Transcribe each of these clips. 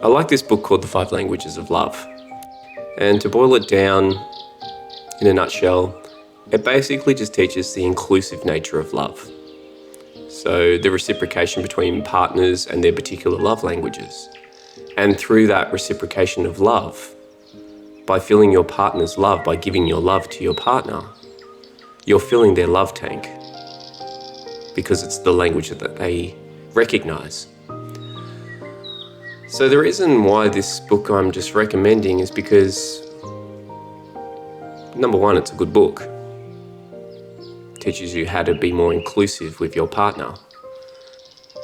I like this book called The Five Languages of Love. And to boil it down in a nutshell, it basically just teaches the inclusive nature of love. So the reciprocation between partners and their particular love languages. And through that reciprocation of love, by filling your partner's love, by giving your love to your partner, you're filling their love tank because it's the language that they recognize. So the reason why this book I'm just recommending is because, number one, it's a good book. It teaches you how to be more inclusive with your partner.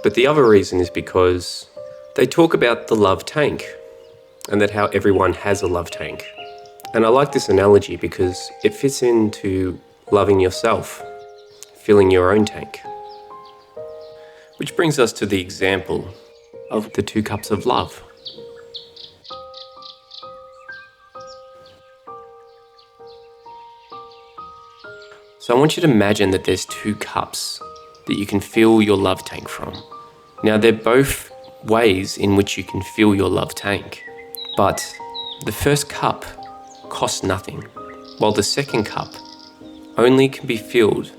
But the other reason is because they talk about the love tank and that how everyone has a love tank. And I like this analogy because it fits into loving yourself, filling your own tank. Which brings us to the example of the 2 cups of love. So I want you to imagine that there's 2 cups that you can fill your love tank from. Now they're both ways in which you can fill your love tank, but the first cup costs nothing, while the second cup only can be filled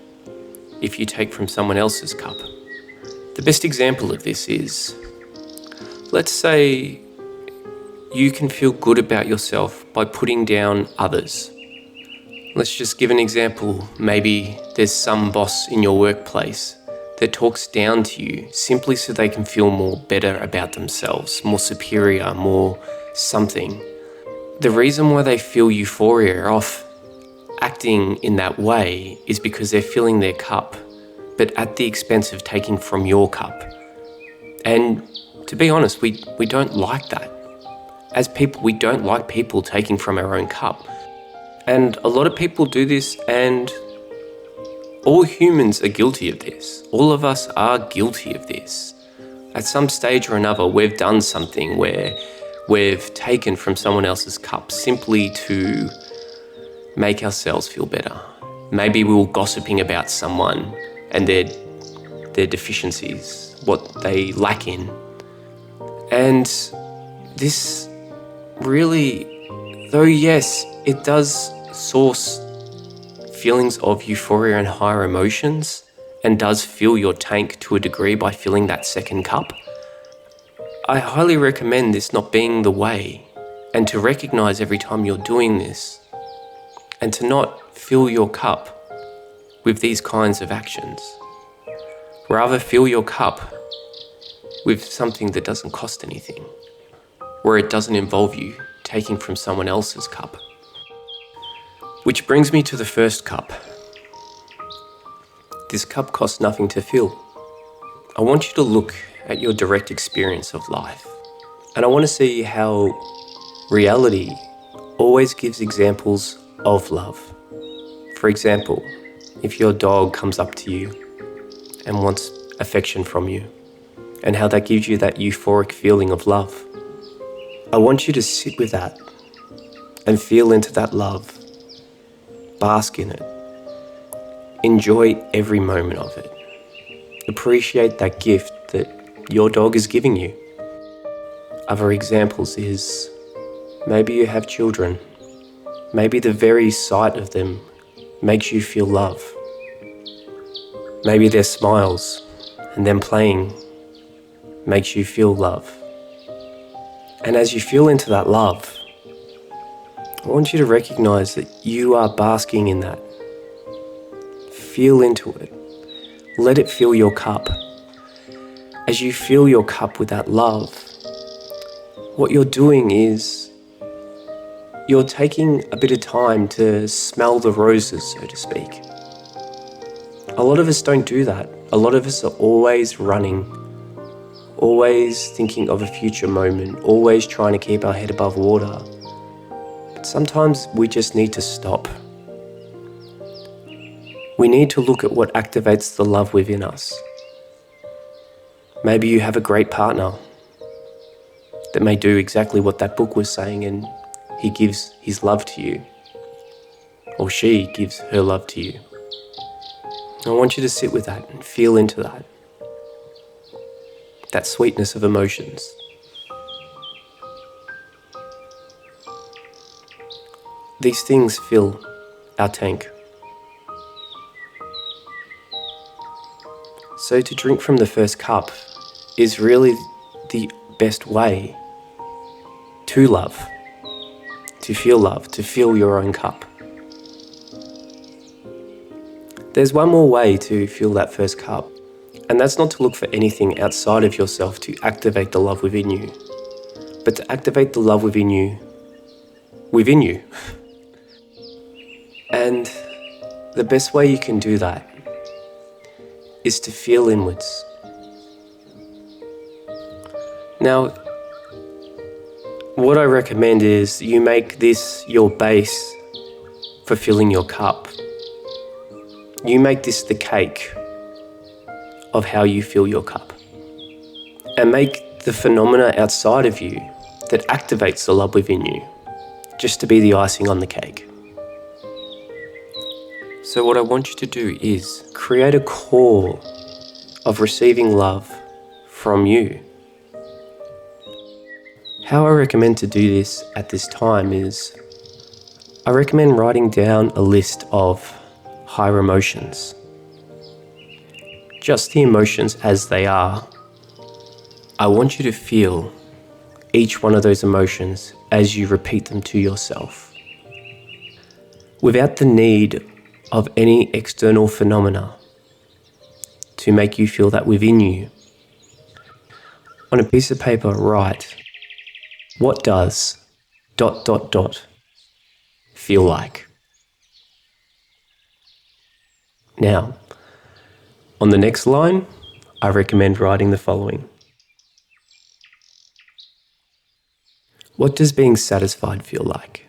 if you take from someone else's cup. The best example of this is, let's say you can feel good about yourself by putting down others. Let's just give an example. Maybe there's some boss in your workplace that talks down to you simply so they can feel more better about themselves, more superior, more something. The reason why they feel euphoria off acting in that way is because they're filling their cup, but at the expense of taking from your cup. And to be honest, we don't like that. As people, we don't like people taking from our own cup. And a lot of people do this, and all humans are guilty of this. All of us are guilty of this. At some stage or another, we've done something where we've taken from someone else's cup simply to make ourselves feel better. Maybe we were gossiping about someone and their deficiencies, what they lack in. And this really, though yes, it does source feelings of euphoria and higher emotions and does fill your tank to a degree by filling that second cup, I highly recommend this not being the way, and to recognize every time you're doing this and to not fill your cup with these kinds of actions. Rather, fill your cup with something that doesn't cost anything, where it doesn't involve you taking from someone else's cup. Which brings me to the first cup. This cup costs nothing to fill. I want you to look at your direct experience of life, and I want to see how reality always gives examples of love. For example, if your dog comes up to you and wants affection from you, and how that gives you that euphoric feeling of love. I want you to sit with that and feel into that love. Bask in it. Enjoy every moment of it. Appreciate that gift that your dog is giving you. Other examples is, maybe you have children. Maybe the very sight of them makes you feel love. Maybe their smiles and them playing makes you feel love. And as you feel into that love, I want you to recognize that you are basking in that. Feel into it. Let it fill your cup. As you fill your cup with that love, what you're doing is you're taking a bit of time to smell the roses, so to speak. A lot of us don't do that. A lot of us are always running, always thinking of a future moment, always trying to keep our head above water. But sometimes we just need to stop. We need to look at what activates the love within us. Maybe you have a great partner that may do exactly what that book was saying, and he gives his love to you, or she gives her love to you. I want you to sit with that and feel into that sweetness of emotions. these things fill our tank. So to drink from the first cup is really the best way to love, to feel your own cup. There's one more way to fill that first cup, and that's not to look for anything outside of yourself to activate the love within you, but to activate the love within you. And the best way you can do that is to feel inwards. Now, what I recommend is you make this your base for filling your cup. You make this the cake of how you fill your cup. And make the phenomena outside of you that activates the love within you just to be the icing on the cake. So what I want you to do is create a core of receiving love from you. How I recommend to do this at this time is I recommend writing down a list of higher emotions. Just the emotions as they are. I want you to feel each one of those emotions as you repeat them to yourself, without the need of any external phenomena to make you feel that within you. On a piece of paper, write, what does ... feel like? Now, on the next line, I recommend writing the following. What does being satisfied feel like?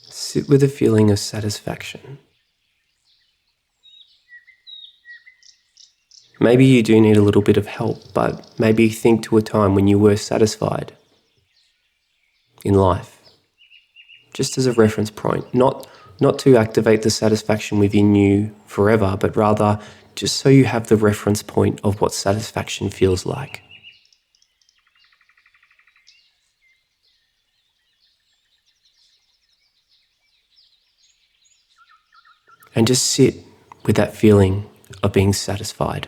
Sit with a feeling of satisfaction. Maybe you do need a little bit of help, but maybe think to a time when you were satisfied in life. Just as a reference point, not to activate the satisfaction within you forever, but rather just so you have the reference point of what satisfaction feels like. And just sit with that feeling of being satisfied.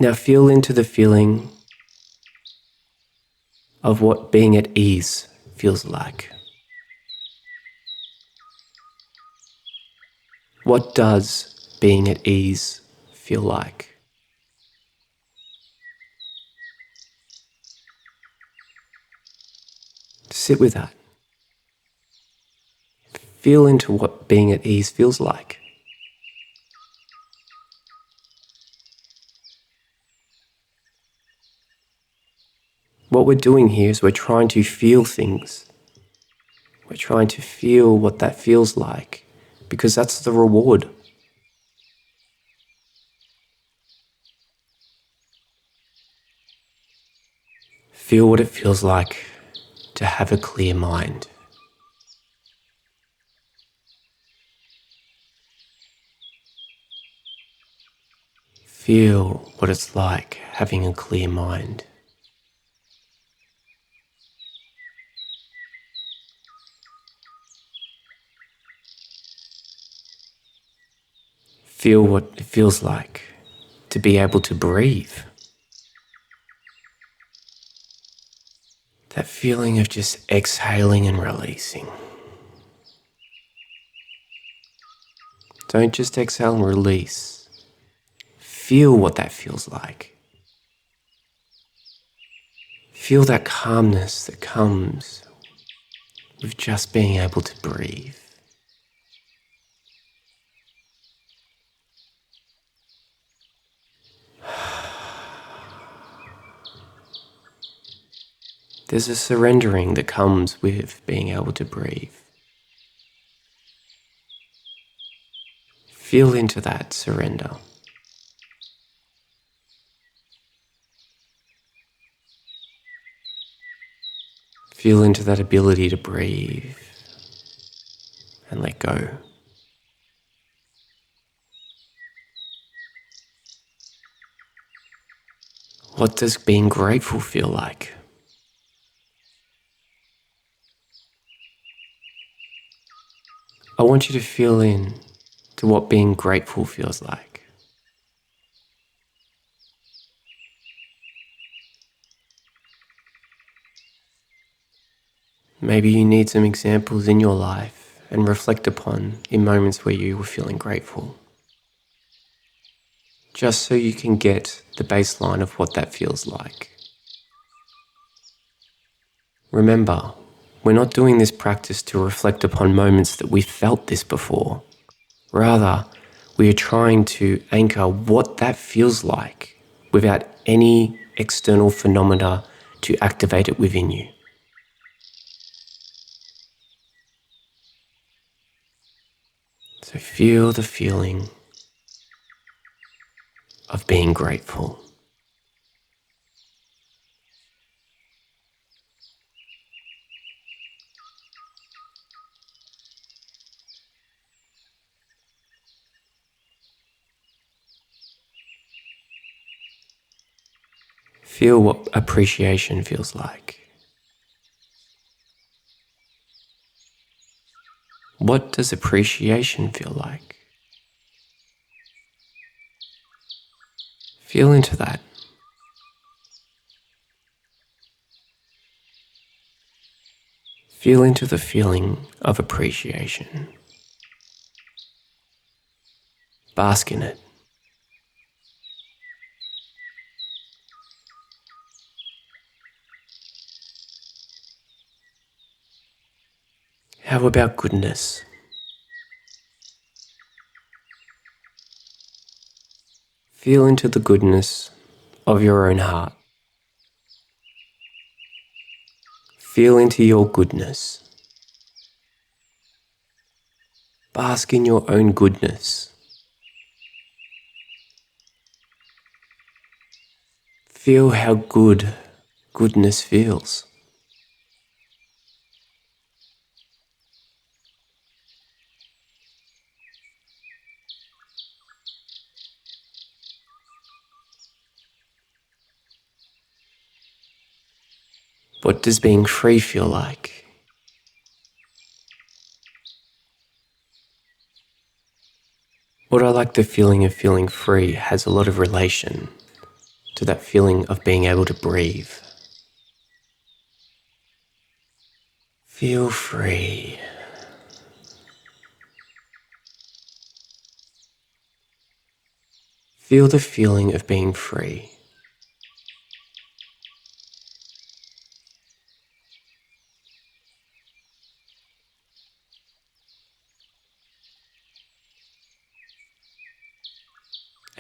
Now feel into the feeling of what being at ease feels like. What does being at ease feel like? Sit with that. Feel into what being at ease feels like. What we're doing here is we're trying to feel things. We're trying to feel what that feels like, because that's the reward. Feel what it feels like to have a clear mind. Feel what it's like having a clear mind. Feel what it feels like to be able to breathe. That feeling of just exhaling and releasing. Don't just exhale and release. Feel what that feels like. Feel that calmness that comes with just being able to breathe. There's a surrendering that comes with being able to breathe. Feel into that surrender. Feel into that ability to breathe and let go. What does being grateful feel like? I want you to feel in to what being grateful feels like. Maybe you need some examples in your life and reflect upon in moments where you were feeling grateful. Just so you can get the baseline of what that feels like. Remember, we're not doing this practice to reflect upon moments that we felt this before. Rather, we are trying to anchor what that feels like without any external phenomena to activate it within you. So feel the feeling of being grateful. Feel what appreciation feels like. What does appreciation feel like? Feel into that. Feel into the feeling of appreciation. Bask in it. How about goodness? Feel into the goodness of your own heart. Feel into your goodness. Bask in your own goodness. Feel how good goodness feels. What does being free feel like? What I like the feeling of feeling free has a lot of relation to that feeling of being able to breathe. Feel free. Feel the feeling of being free.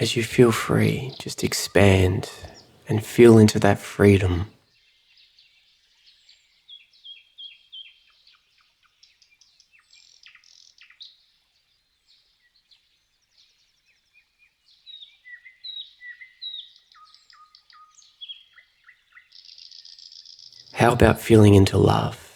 As you feel free, just expand and feel into that freedom. How about feeling into love?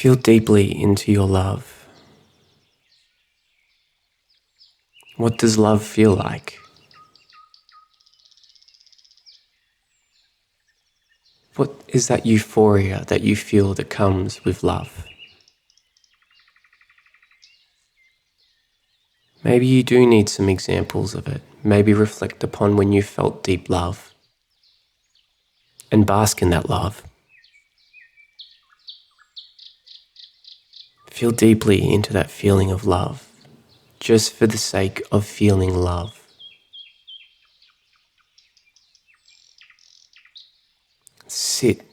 Feel deeply into your love. What does love feel like? What is that euphoria that you feel that comes with love? Maybe you do need some examples of it. Maybe reflect upon when you felt deep love and bask in that love. Feel deeply into that feeling of love, just for the sake of feeling love. Sit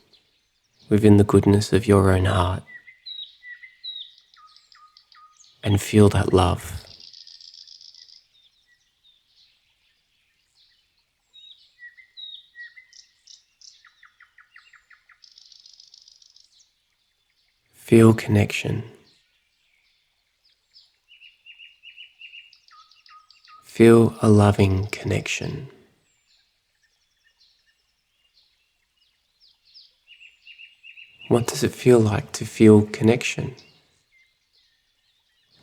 within the goodness of your own heart and feel that love. Feel connection. Feel a loving connection. What does it feel like to feel connection?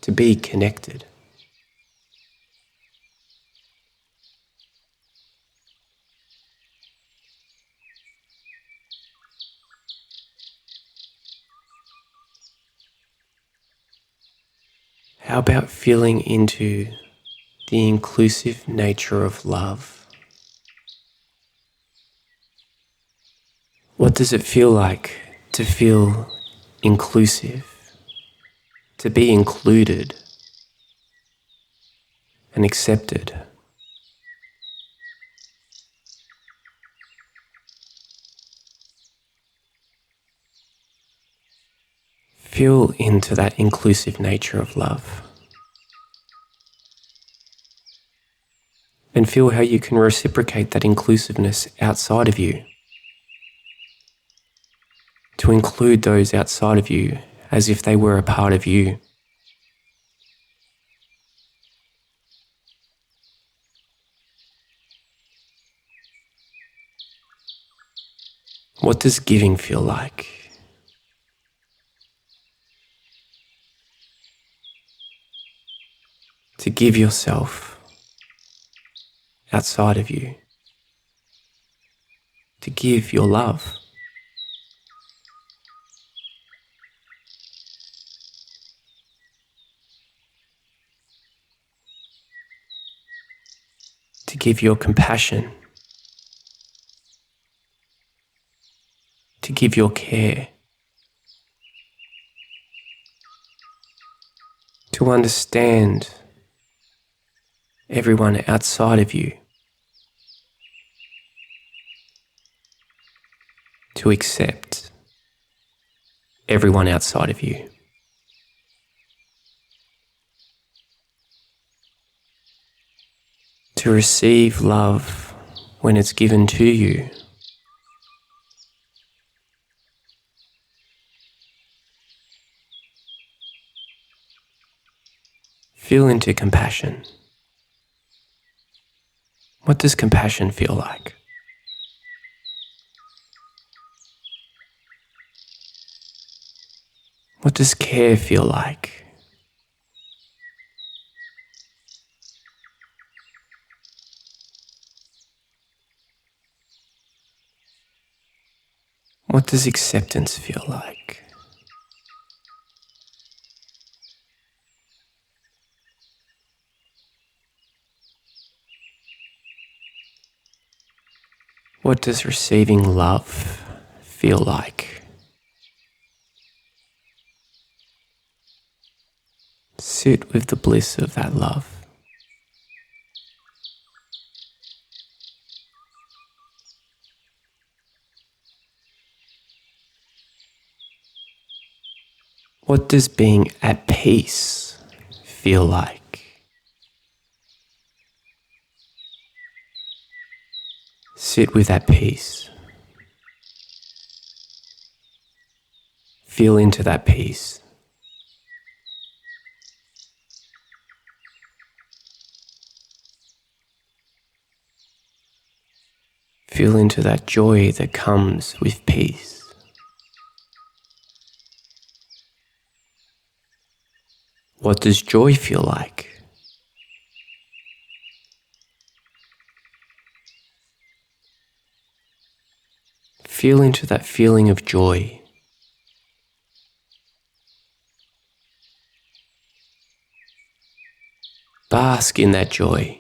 To be connected? How about feeling into the inclusive nature of love? What does it feel like to feel inclusive, to be included and accepted? Feel into that inclusive nature of love. And feel how you can reciprocate that inclusiveness outside of you. To include those outside of you as if they were a part of you. What does giving feel like? To give yourself outside of you. To give your love. To give your compassion. To give your care. To understand everyone outside of you. To accept everyone outside of you. To receive love when it's given to you. Feel into compassion. What does compassion feel like? What does care feel like? What does acceptance feel like? What does receiving love feel like? Sit with the bliss of that love. What does being at peace feel like? Sit with that peace. Feel into that peace. Feel into that joy that comes with peace. What does joy feel like? Feel into that feeling of joy. Bask in that joy.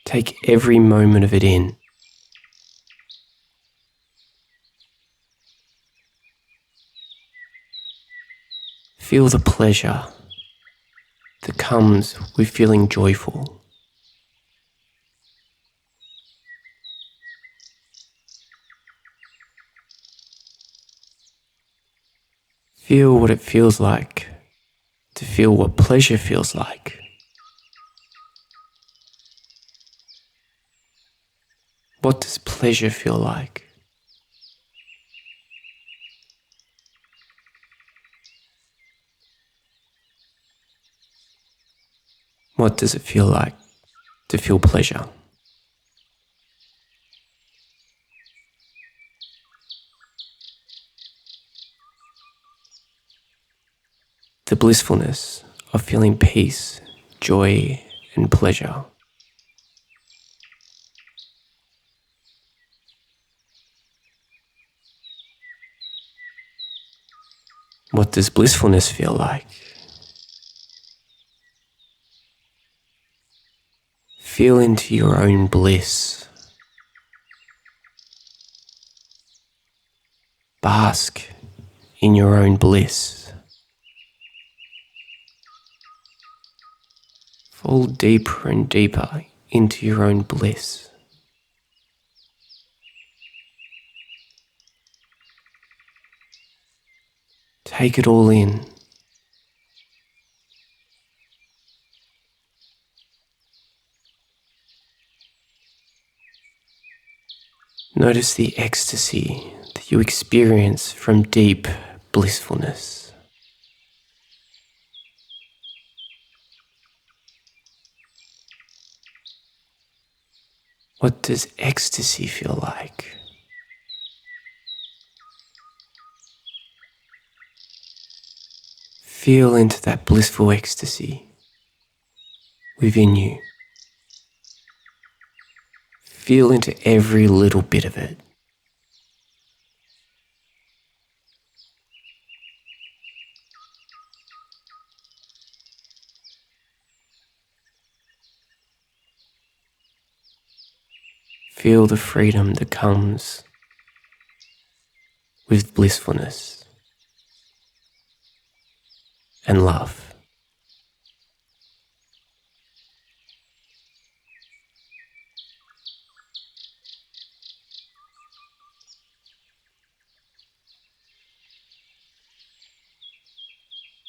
Take every moment of it in. Feel the pleasure that comes with feeling joyful. Feel what it feels like to feel what pleasure feels like. What does pleasure feel like? What does it feel like to feel pleasure? the blissfulness of feeling peace, joy, and pleasure. What does blissfulness feel like? Feel into your own bliss. Bask in your own bliss. Fall deeper and deeper into your own bliss. Take it all in. Notice the ecstasy that you experience from deep blissfulness. What does ecstasy feel like? Feel into that blissful ecstasy within you. Feel into every little bit of it. Feel the freedom that comes with blissfulness and love.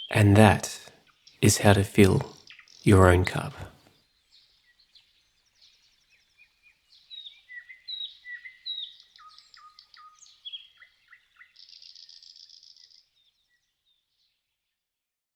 And that is how to fill your own cup.